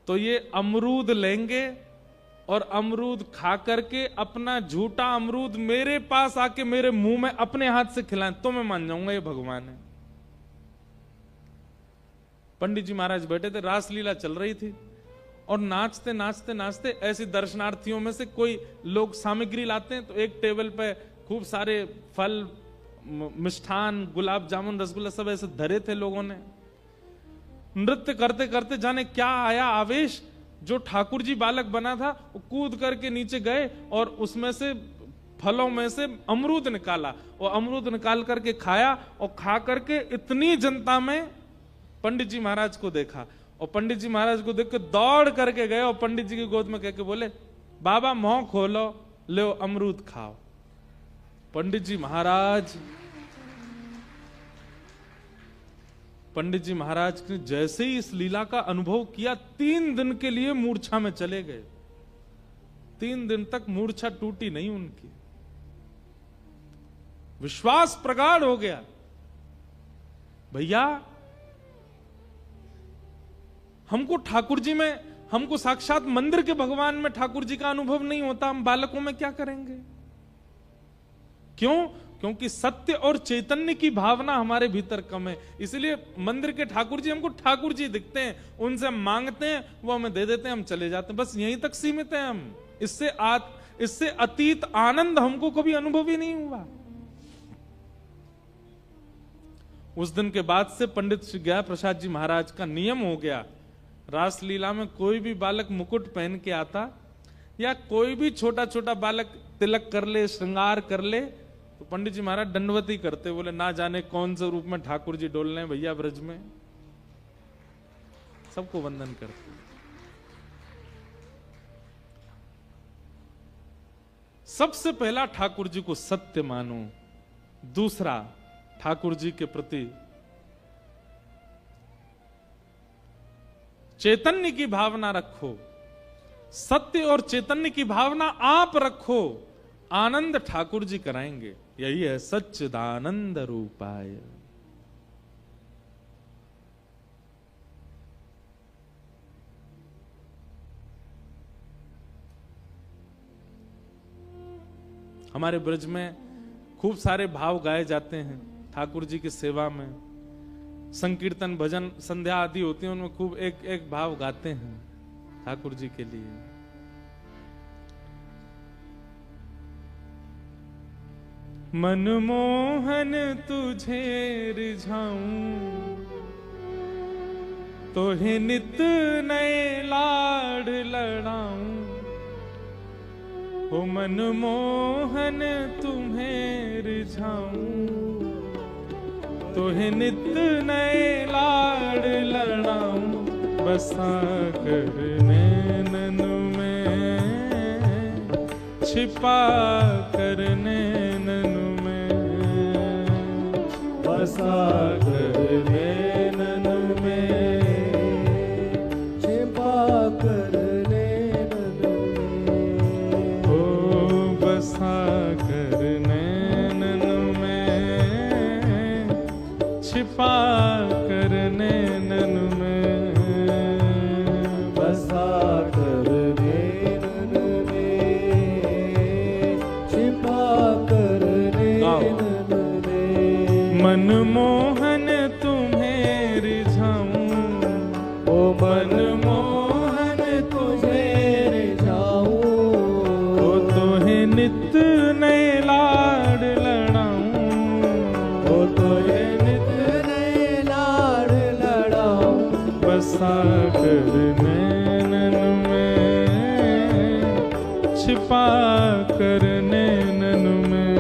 तो ये अमरूद लेंगे और अमरूद खा करके अपना झूठा अमरूद मेरे पास आके मेरे मुंह में अपने हाथ से खिलाएं तो मैं मान जाऊंगा ये भगवान है। पंडित जी महाराज बैठे थे, रासलीला चल रही थी, और नाचते नाचते नाचते ऐसे दर्शनार्थियों में से कोई लोग सामग्री लाते हैं, तो एक टेबल पे खूब सारे फल, मिष्ठान, गुलाब जामुन, रसगुल्ला सब ऐसे धरे थे लोगों ने। नृत्य करते करते जाने क्या आया आवेश, जो ठाकुर जी बालक बना था वो कूद करके नीचे गए और उसमें से फलों में से अमरूद निकाला, और अमरूद निकाल करके खाया, और खा करके इतनी जनता में पंडित जी महाराज को देखा, और पंडित जी महाराज को देख के दौड़ करके गए और पंडित जी की गोद में कह के बोले, बाबा मुंह खोलो, लो अमरूद खाओ। पंडित जी महाराज ने जैसे ही इस लीला का अनुभव किया, 3 दिन के लिए मूर्छा में चले गए। 3 दिन तक मूर्छा टूटी नहीं उनकी, विश्वास प्रगाढ़ हो गया। भैया हमको ठाकुर जी में, हमको साक्षात मंदिर के भगवान में ठाकुर जी का अनुभव नहीं होता, हम बालकों में क्या करेंगे? क्यों? क्योंकि सत्य और चैतन्य की भावना हमारे भीतर कम है। इसलिए मंदिर के ठाकुर जी हमको ठाकुर जी दिखते हैं, उनसे हम मांगते हैं, वो हमें दे देते हैं, हम चले जाते हैं, बस यहीं तक सीमित है हम। इससे अतीत आनंद हमको कभी अनुभव ही नहीं हुआ। उस दिन के बाद से पंडित श्री गया प्रसाद जी महाराज का नियम हो गया, रासलीला में कोई भी बालक मुकुट पहन के आता, या कोई भी छोटा छोटा बालक तिलक कर ले, श्रृंगार कर ले, तो पंडित जी महाराज दंडवती करते, बोले ना जाने कौन से रूप में ठाकुर जी डोल रहे हैं भैया ब्रज में, सबको वंदन करते। सबसे पहला ठाकुर जी को सत्य मानो, दूसरा ठाकुर जी के प्रति चैतन्य की भावना रखो, सत्य और चैतन्य की भावना आप रखो, आनंद ठाकुर जी कराएंगे। यही है सच्चिदानंद रूपाय। हमारे ब्रज में खूब सारे भाव गाए जाते हैं ठाकुर जी की सेवा में, संकीर्तन, भजन, संध्या आदि होती है, उनमें खूब एक एक भाव गाते हैं ठाकुर जी के लिए। मनमोहन तुझे रिझाऊं, तोहे नित नए लाड लड़ाऊं। हो मनमोहन तुम्हें रिझाऊं, तोहे नित नए लाड लड़ाऊं। बसा कर नैनन में, छिपा कर नैनन में, बसा कर नैनन में, छिपा कर नैनन में। ओ बसा कर नैनन में, छिपा कर नैनन में, बसा कर नैनन में, छिपा कर नैनन में। मनमोहन तुम्हें रिझाऊं, ओ मनमोहन तुझे रिझाऊं, ओ तोहे नित नए लाड लड़ाऊं। ओ तोहे नित नए लाड लड़ाऊं। बसा कर नैनन में, छिपा कर नैनन में,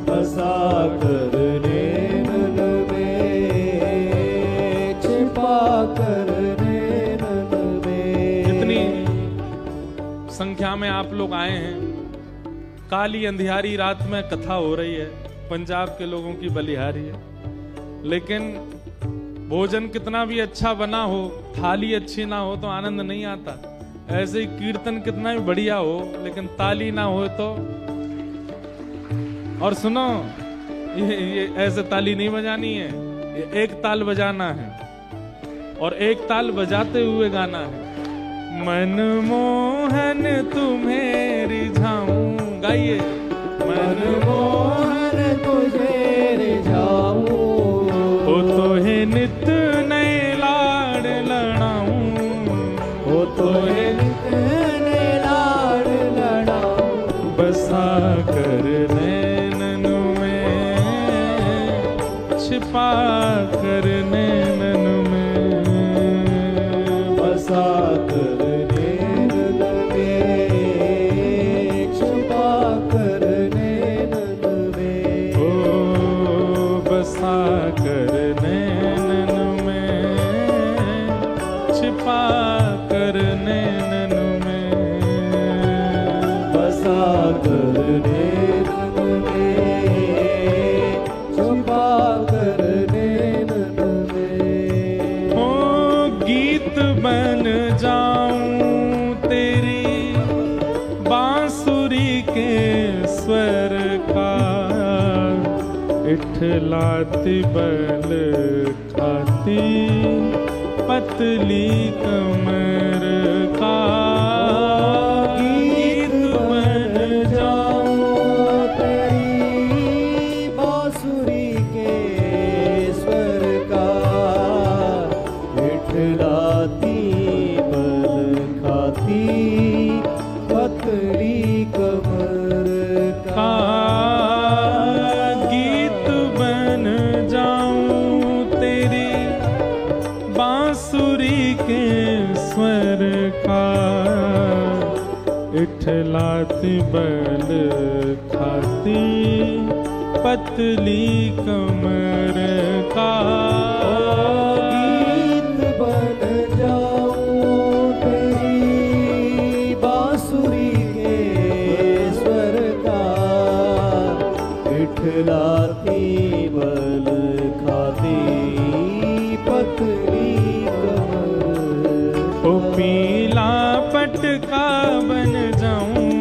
बसा कर नैनन में, छिपा कर नैनन में। जितनी संख्या में आप लोग आए हैं, काली अंधियारी रात में कथा हो रही है, पंजाब के लोगों की बलिहारी है। लेकिन भोजन कितना भी अच्छा बना हो, थाली अच्छी ना हो तो आनंद नहीं आता। ऐसे ही कीर्तन कितना भी बढ़िया हो, लेकिन ताली ना हो तो। और सुनो, ये ऐसे ताली नहीं बजानी है, ये एक ताल बजाना है और एक ताल बजाते हुए गाना है। मनमोहन तुम्हें रिझाऊं, गाइए। मनमोहन तुझे रिझाऊं, ओ तोहे नित नए लाड लड़ाऊं। ओ तोहे नित नए लाड लड़ाऊं। बसा कर नैनन में, छिपा कर नैनन में, बसा कर नैनन में, छिपा कर नैनन में। ओ बसा कर नैनन में, छिपा कर नैनन में, बसा कर नैनन में, छिपा कर नैनन में। ओ गीत बन जाऊं तेरी बांसुरी के स्वर का, इठलाती बल खाती पतली कमर का। गीत बन जाऊं तेरी बांसुरी के स्वर का, इठलाती बल खाती पतली कमर का। गीत बन जाऊं तेरी बांसुरी के स्वर का, इठलाती बल खाती पतली कमर का। गीत बन जाऊं तेरी बांसुरी के स्वर का, इठलाती बल खाती पतली कमर। ओ पीला पटका बन जाऊं,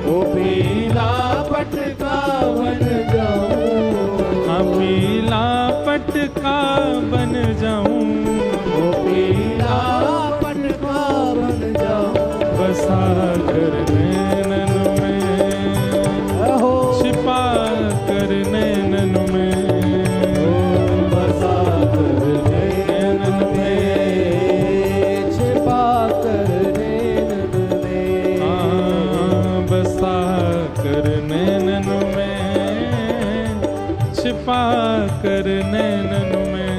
ओ पीला पटका बन जाऊं, हाँ पीला पटका बन जाऊं। ओ पीला पटका बन जाऊं। बसा कर नैनन में, अहो छिपा कर नैनन में, बसा कर नैनन में, छिपा कर नैनन में। हाँ बसा कर नैनन छिपा कर नैनन में,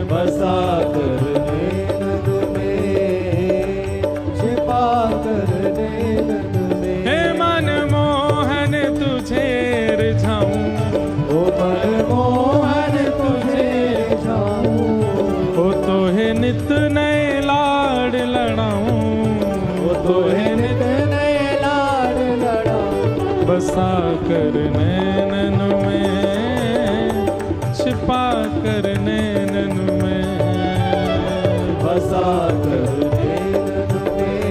बसा कर नैनन में, छिपा कर नैनन में। हे मन मोहन तुझे रिझाऊं, ओ मन मोहन तुझे रिझाऊं, ओ तो है नित नए लाड लड़ाऊं, ओ तो है नित नए लाड लड़ाऊं। बसा कर नैनन में, छिपा कर नैनन में, बसा कर नैनन में,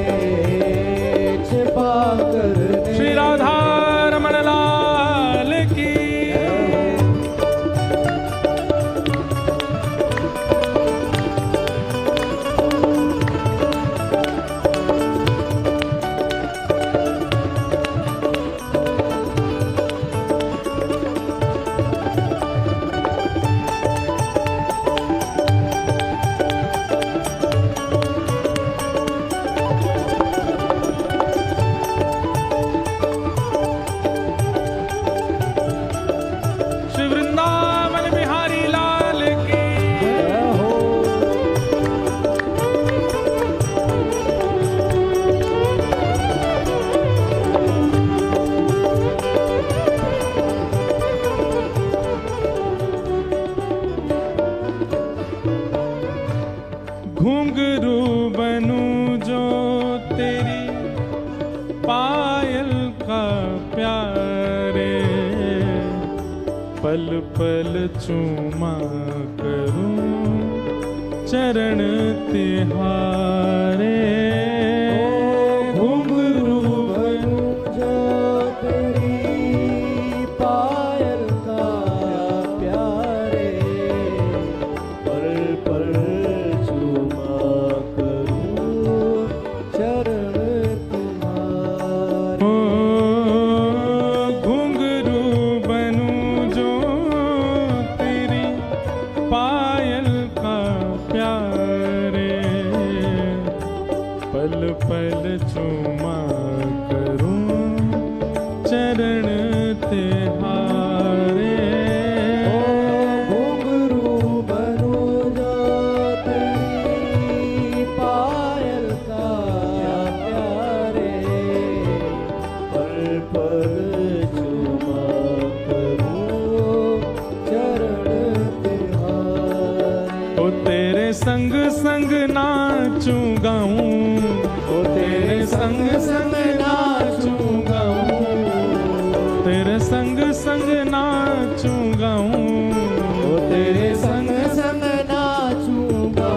छिपा कर नैनन। श्री राधा रमण लाल की। श्री वृंदावन बिहारी लाल की। घुंघरू बनूं जो तेरी पायल का प्यारे, पल पल चूमा करूं चरण तिहारे। घुंघरू बनूं जो तेरी पायल का प्यारे, पल पल चूमा करूं चरण तुम्हारे। घुंघरू बनूं जो तेरी पायल का प्यारे, पल पल चूमा करूं चरण तिहारे। घुंघरू बनूं जो तेरी पायल का प्यारे, पल पल चूमा करूं चरण तिहारे। ओ तेरे संग संग नाचूं गाऊं, ओ तेरे संग संग नाचूं गाऊं, तेरे संग संग नाचूं गाऊं, ओ तेरे संग संग नाचूंगा।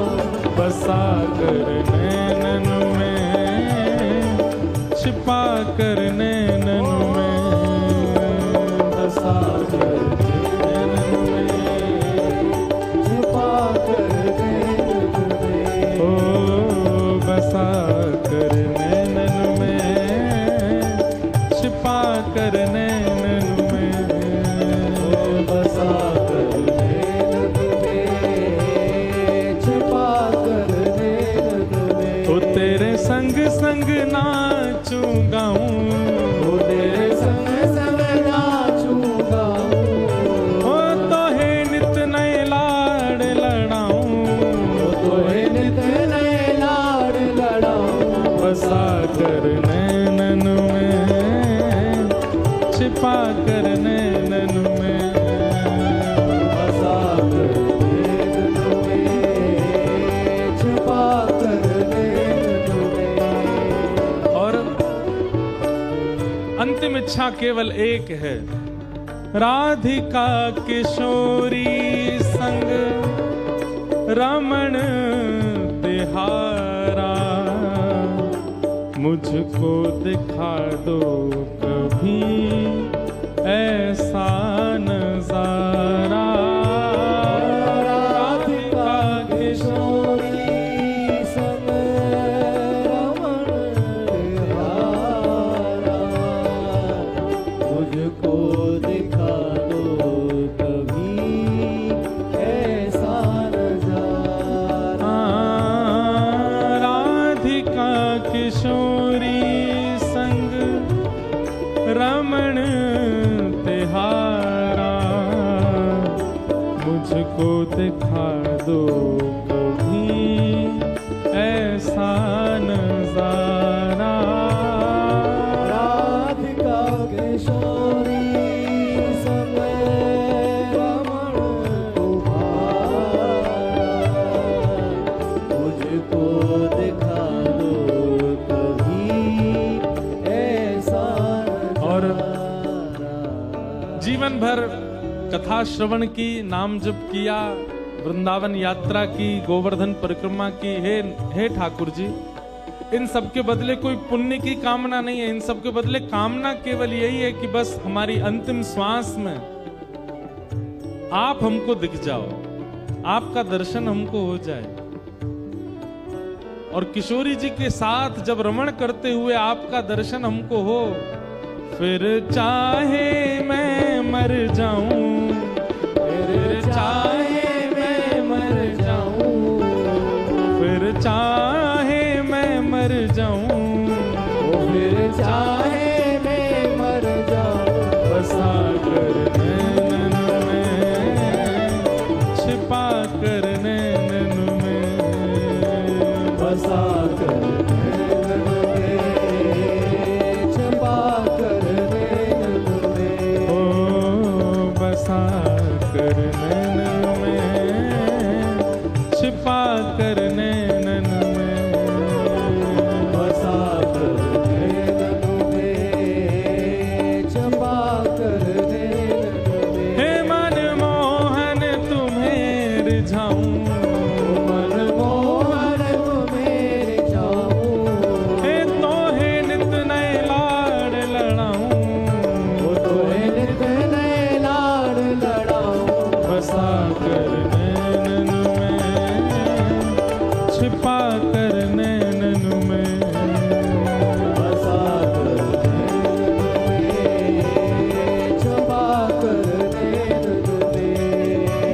बसा कर नैनन में, छिपा कर नैनन में, बसा कर नैनन में, छिपा कर नैनन में। ओ बसा कर नैनन में, छिपा कर नैनन में, बसा कर नैनन में, छिपा कर नैनन में। ओ तेरे संग संग नाचूं गाऊं, ओ तेरे संग संग नाचूंगा। ओ तो है नित नए लाड लड़ाऊं, ओ तो है नित नए लाड लड़ाऊं। बसा कर नैनन में, छिपा कर नैनन में, बसा कर नैनन में, छिपा कर नैनन में। और अंतिम इच्छा केवल एक है, राधिका किशोरी संग रमण तिहारा, मुझको दिखा दो कभी ऐसा नजारा। राधिका किशोरी संग रमण तिहारा, मुझको दिखा दो कभी ऐसा नजारा। राधिका किशोरी संग रमण तिहारा, दिखा दो कभी ऐसा नजारा। राधिका किशोरी समय रमण तुम्हारा, मुझको दिखा दो कभी ऐसा और नजारा। जीवन भर कथा श्रवण की, नाम जप किया, वृंदावन यात्रा की, गोवर्धन परिक्रमा की। हे ठाकुर जी, इन सब के बदले कोई पुण्य की कामना नहीं है। इन सब के बदले कामना केवल यही है कि बस हमारी अंतिम श्वास में आप हमको दिख जाओ, आपका दर्शन हमको हो जाए। और किशोरी जी के साथ जब रमण करते हुए आपका दर्शन हमको हो, फिर चाहे मैं मर जाऊं, फिर चाहे मैं मर जाऊं, फिर चाहे मैं मर जाऊं, फिर चाहे मैं मर जाऊं, बसा कर नैनन में, छिपा कर नैनन में, बसा कर नैनन में, छिपा कर नैनन में, ओ बसा कर नैनन में, छिपा कर नैनन में, बसा कर नैनन में, छिपा कर नैनन में। हे मनमोहन तुम्हें रिझाऊं, मनमोहन तुम्हें रिझाऊं, हे तो हे नित नए लाड़ लड़ाऊं, वो तो है नित नए लाड़ लड़ाऊं, बसा कर नैनन में, छिपा कर नैनन में, बसा कर नैनन में, छिपा कर नैनन में।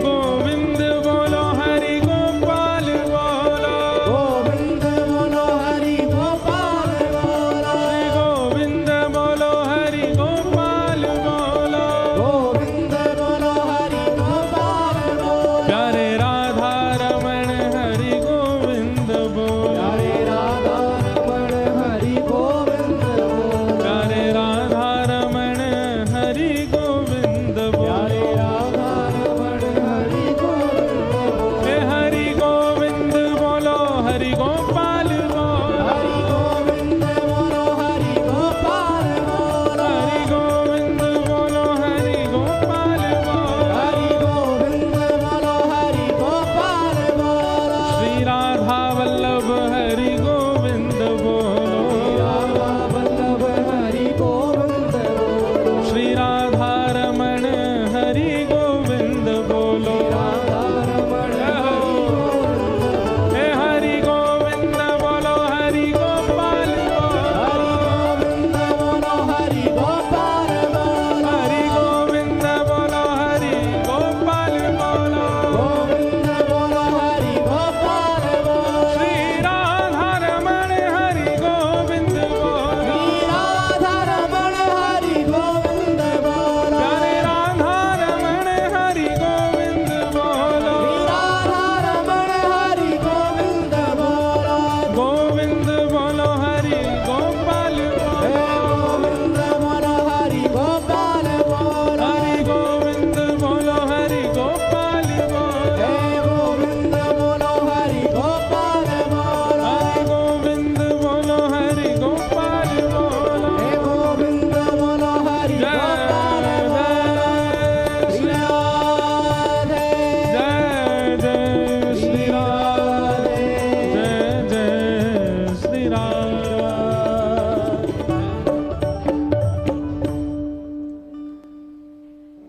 गोविंद बोलो हरि गोपाल बोलो, गोविंद बोलो हरि गोपाल बोलो, श्री गोविंद बोलो हरि गोपाल बोलो, गोविंद बोलो हरि गोपाल बोलो, प्यारे राधा रमण हरि गोविंद बोलो, प्यारे राधा रमण हरि गोविंद बोलो, प्यारे राधा रमण हरि गोविंद प्यारे बोलो, राधा रमण हरि गोविंद बोलो, हे हरि गोविंद बोलो हरि गोपाल बोलो, हरि गोविंद बोलो हरि गोपाल बोलो, हरि गोविंद बोलो हरि गोपाल बोलो, हरि गोविंद बोलो हरि गोपाल बोलो, श्री राधा वल्लभ हरि गोविंद बोलो, राधा वल्लभ हरि गोविंद बोलो, श्री राधा रमण हरि गोविंद बोलो, राधा रमण हरि गोविंद बोलो, हे हरि गोविंद बोलो हरि गोपाल बोलो, हरि गोविंद बोलो हरि गोपाल बोलो, हरि गोविंद बोलो हरि गोपाल बोलो, गोविंद बोलो हरि गोपाल बोलो, श्री राधा रमण हरि गोविंद बोलो, राधा रमण हरि गोविंद बोलो, प्यारे राधा रमण हरि गोविंद बोलो, राधा रमण हरि गोविंद बोलो, गोविंद बोलो हरि गोपाल हे बोलो, गोविंद बोलो हरि गोपाल बोलो, हरि गोविंद बोलो हरि गोपाल बोलो, हे गोविंद बोलो हरि गोपाल बोलो, हरि गोविंद बोलो हरि गोपाल बोलो, हे गोविंद बोलो हरि जय गोपाल जय श्री राधे, जय जय श्री राम,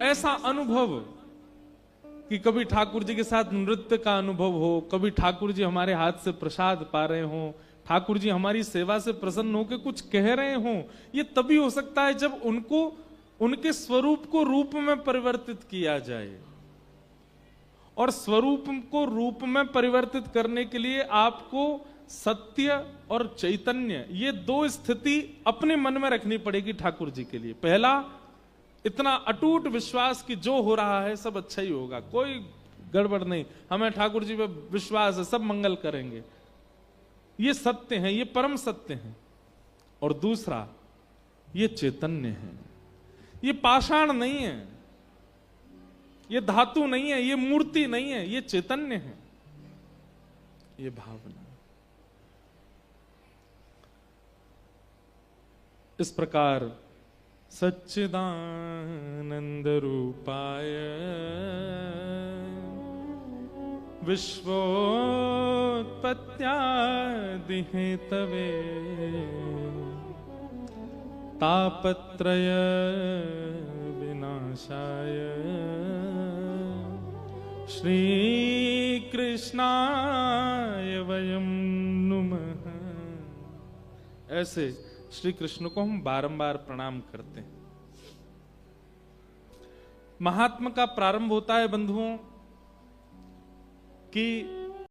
ऐसा अनुभव कि कभी ठाकुर जी के साथ नृत्य का अनुभव हो, कभी ठाकुर जी हमारे हाथ से प्रसाद पा रहे हो, ठाकुर जी हमारी सेवा से प्रसन्न होकर कुछ कह रहे हो, ये तभी हो सकता है जब उनको उनके स्वरूप को रूप में परिवर्तित किया जाए। और स्वरूप को रूप में परिवर्तित करने के लिए आपको सत्य और चैतन्य, ये दो स्थिति अपने मन में रखनी पड़ेगी ठाकुर जी के लिए। पहला, इतना अटूट विश्वास कि जो हो रहा है सब अच्छा ही होगा, कोई गड़बड़ नहीं, हमें ठाकुर जी पे विश्वास है, सब मंगल करेंगे। ये सत्य है, ये परम सत्य है। और दूसरा, ये चैतन्य है, ये पाषाण नहीं है, ये धातु नहीं है, ये मूर्ति नहीं है, ये चैतन्य है, ये भावना। इस प्रकार सच्चिदानंद रूपाय विश्वोत्पत्त्यादि हेतवे तापत्रय विनाशाय श्री कृष्णाय वयं नुमः। ऐसे श्री कृष्ण को हम बारंबार प्रणाम करते हैं। महात्मा का प्रारंभ होता है बंधुओं कि